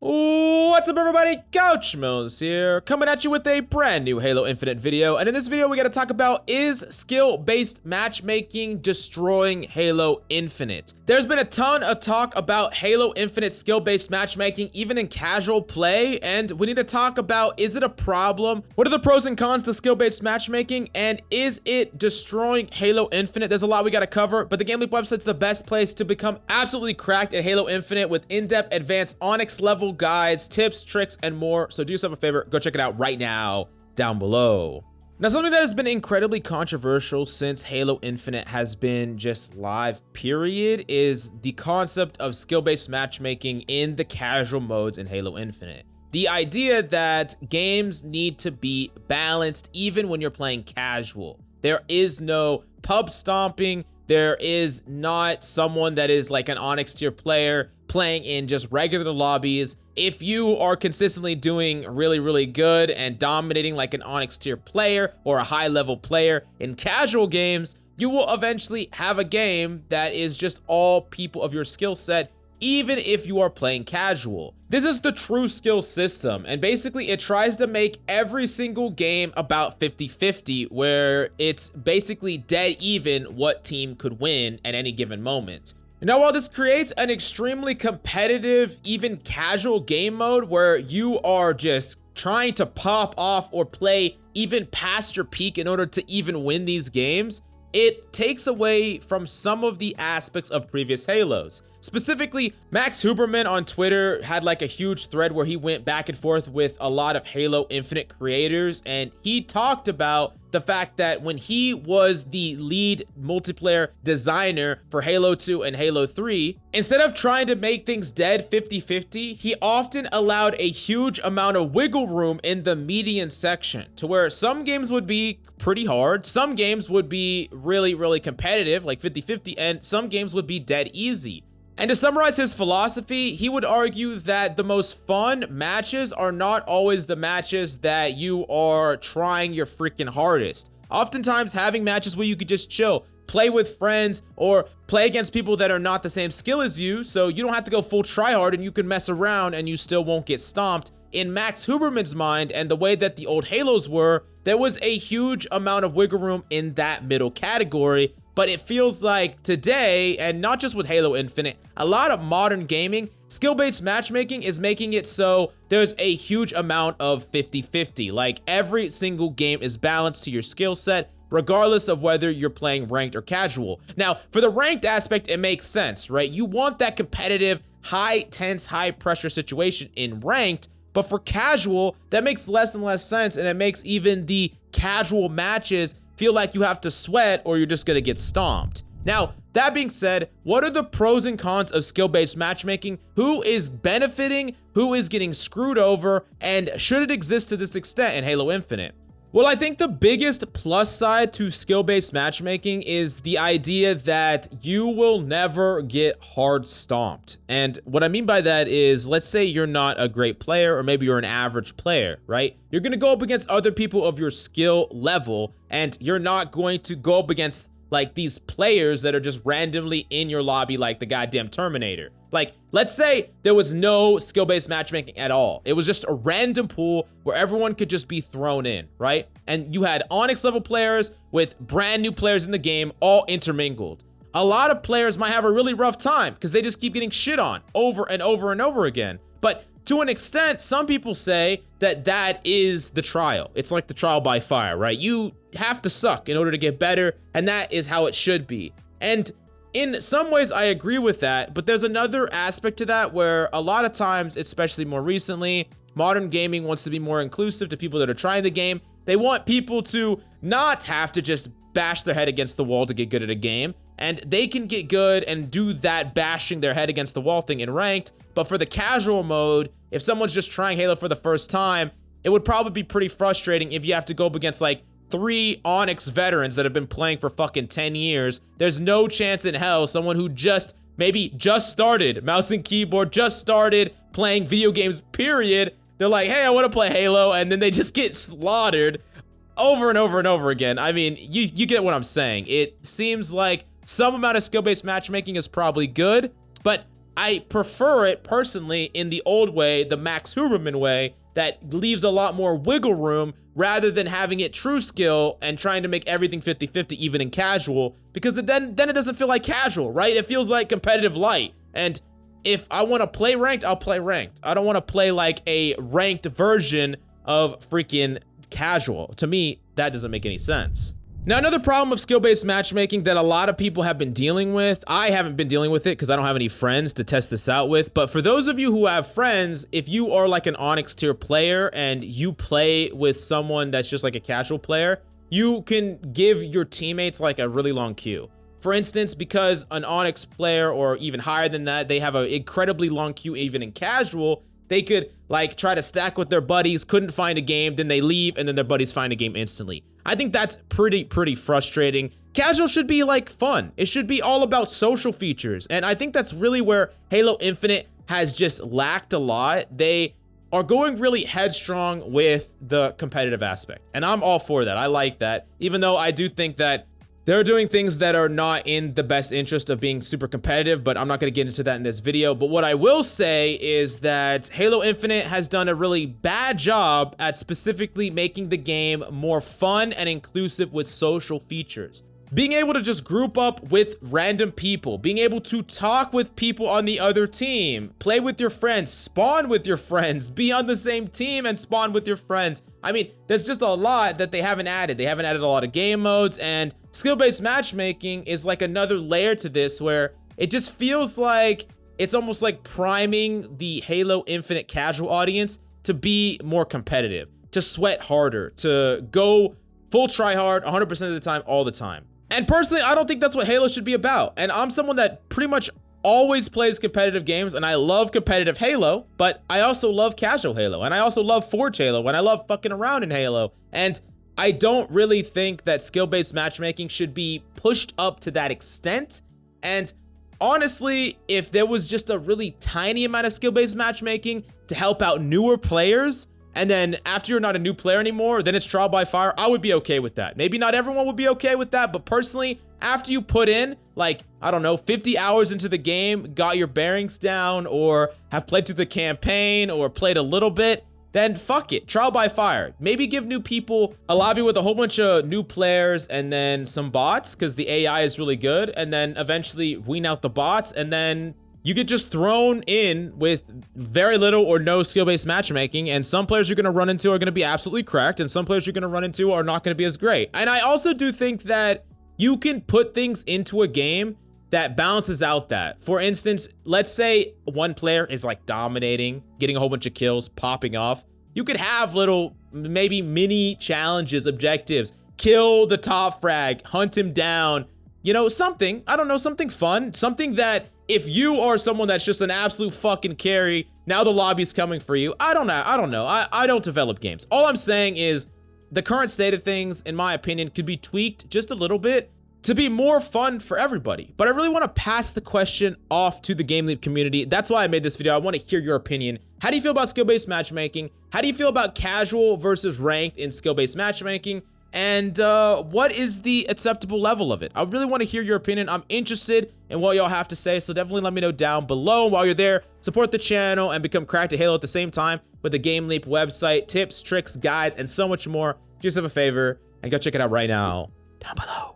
What's up, everybody? Couch Mills here, coming at you with a brand new Halo Infinite video. And in this video, we got to talk about, is skill-based matchmaking destroying Halo Infinite? There's been a ton of talk about Halo Infinite skill-based matchmaking, even in casual play, and we need to talk about, is it a problem? What are the pros and cons to skill-based matchmaking, and is it destroying Halo Infinite? There's a lot we got to cover, but the GameLeap website's the best place to become absolutely cracked at Halo Infinite with in-depth, advanced Onyx level guides, tips, tricks, and more. So do yourself a favor, go check it out right now down below. Now, something that has been incredibly controversial since Halo Infinite has been just live, period, is the concept of skill-based matchmaking in the casual modes in Halo Infinite. The idea that games need to be balanced even when you're playing casual. There is no pub stomping. There is not someone that is like an Onyx tier player playing in just regular lobbies. If you are consistently doing really good and dominating like an Onyx tier player or a high level player in casual games, you will eventually have a game that is just all people of your skill set, even if you are playing casual. This is the true skill system, and basically it tries to make every single game about 50-50, where it's basically dead even what team could win at any given moment. Now, while this creates an extremely competitive, even casual game mode where you are just trying to pop off or play even past your peak in order to even win these games, it takes away from some of the aspects of previous Halos. Specifically, Max Huberman on Twitter had like a huge thread where he went back and forth with a lot of Halo Infinite creators, and he talked about the fact that when he was the lead multiplayer designer for Halo 2 and Halo 3, instead of trying to make things dead 50-50, he often allowed a huge amount of wiggle room in the median section, to where some games would be pretty hard, some games would be really competitive, like 50-50, and some games would be dead easy. And to summarize his philosophy, he would argue that the most fun matches are not always the matches that you are trying your freaking hardest. Oftentimes, having matches where you could just chill, play with friends, or play against people that are not the same skill as you, so you don't have to go full tryhard and you can mess around and you still won't get stomped. In Max Huberman's mind and the way that the old Halos were, there was a huge amount of wiggle room in that middle category. But it feels like today, and not just with Halo Infinite, a lot of modern gaming, skill-based matchmaking is making it so there's a huge amount of 50-50. Like, every single game is balanced to your skill set, regardless of whether you're playing ranked or casual. Now, for the ranked aspect, it makes sense, right? You want that competitive, high tense, high pressure situation in ranked, but for casual, that makes less and less sense, and it makes even the casual matches feel like you have to sweat or you're just gonna get stomped. Now, that being said, what are the pros and cons of skill-based matchmaking? Who is benefiting? Who is getting screwed over? And should it exist to this extent in Halo Infinite? Well, I think the biggest plus side to skill-based matchmaking is the idea that you will never get hard stomped. And what I mean by that is, let's say you're not a great player, or maybe you're an average player, right? You're gonna go up against other people of your skill level, and you're not going to go up against like these players that are just randomly in your lobby like the goddamn Terminator. Like, let's say there was no skill-based matchmaking at all. It was just a random pool where everyone could just be thrown in, right? And you had Onyx level players with brand new players in the game all intermingled. A lot of players might have a really rough time because they just keep getting shit on over and over again. But to an extent, some people say that that is the trial. It's like the trial by fire, right? You have to suck in order to get better, and that is how it should be. And in some ways, I agree with that, but there's another aspect to that where a lot of times, especially more recently, modern gaming wants to be more inclusive to people that are trying the game. They want people to not have to just bash their head against the wall to get good at a game, and they can get good and do that bashing their head against the wall thing in ranked. But for the casual mode, if someone's just trying Halo for the first time, it would probably be pretty frustrating if you have to go up against like 3 Onyx veterans that have been playing for fucking 10 years. There's no chance in hell someone who maybe just started mouse and keyboard, just started playing video games, period. They're like, hey, I want to play Halo, and then they just get slaughtered over and over again. I mean, you get what I'm saying. It seems like some amount of skill-based matchmaking is probably good, but I prefer it personally in the old way, the Max Huberman way, that leaves a lot more wiggle room rather than having it true skill and trying to make everything 50-50 even in casual, because then it doesn't feel like casual, right? It feels like competitive light. And if I want to play ranked, I'll play ranked. I don't want to play like a ranked version of freaking casual. To me, that doesn't make any sense. Now, another problem of skill-based matchmaking that a lot of people have been dealing with, I haven't been dealing with it because I don't have any friends to test this out with, but for those of you who have friends, if you are like an Onyx tier player and you play with someone that's just like a casual player, you can give your teammates like a really long queue. For instance, because an Onyx player or even higher than that, they have an incredibly long queue even in casual, they could like try to stack with their buddies, couldn't find a game, then they leave, and then their buddies find a game instantly. I think that's pretty frustrating. Casual should be like fun. It should be all about social features. And I think that's really where Halo Infinite has just lacked a lot. They are going really headstrong with the competitive aspect. And I'm all for that. I like that. Even though I do think that they're doing things that are not in the best interest of being super competitive, but I'm not going to get into that in this video. But what I will say is that Halo Infinite has done a really bad job at specifically making the game more fun and inclusive with social features. Being able to just group up with random people, being able to talk with people on the other team, play with your friends, spawn with your friends, be on the same team and spawn with your friends. I mean, there's just a lot that they haven't added. They haven't added a lot of game modes, and skill-based matchmaking is like another layer to this where it just feels like it's almost like priming the Halo Infinite casual audience to be more competitive, to sweat harder, to go full try hard 100% of the time, all the time. And personally, I don't think that's what Halo should be about. And I'm someone that pretty much always plays competitive games, and I love competitive Halo, but I also love casual Halo, and I also love Forge Halo, and I love fucking around in Halo. And I don't really think that skill-based matchmaking should be pushed up to that extent. And honestly, if there was just a really tiny amount of skill-based matchmaking to help out newer players, and then after you're not a new player anymore, then it's trial by fire, I would be okay with that. Maybe not everyone would be okay with that, but personally, after you put in, like, I don't know, 50 hours into the game, got your bearings down, or have played through the campaign, or played a little bit, then fuck it, trial by fire. Maybe give new people a lobby with a whole bunch of new players and then some bots, because the AI is really good, and then eventually wean out the bots, and then you get just thrown in with very little or no skill-based matchmaking, and some players you're going to run into are going to be absolutely cracked, and some players you're going to run into are not going to be as great. And I also do think that you can put things into a game that balances out that. For instance, let's say one player is like dominating, getting a whole bunch of kills, popping off. You could have little, maybe mini challenges, objectives, kill the top frag, hunt him down, you know, something, I don't know, something fun, something that if you are someone that's just an absolute fucking carry, now the lobby's coming for you. I don't know. I don't develop games. All I'm saying is the current state of things, in my opinion, could be tweaked just a little bit to be more fun for everybody. But I really want to pass the question off to the GameLeap community. That's why I made this video. I want to hear your opinion. How do you feel about skill-based matchmaking? How do you feel about casual versus ranked in skill-based matchmaking? And what is the acceptable level of it? I really want to hear your opinion. I'm interested in what y'all have to say, so definitely let me know down below. While you're there, support the channel and become cracked at Halo at the same time with the GameLeap website, tips, tricks, guides, and so much more. Do yourself a favor and go check it out right now down below.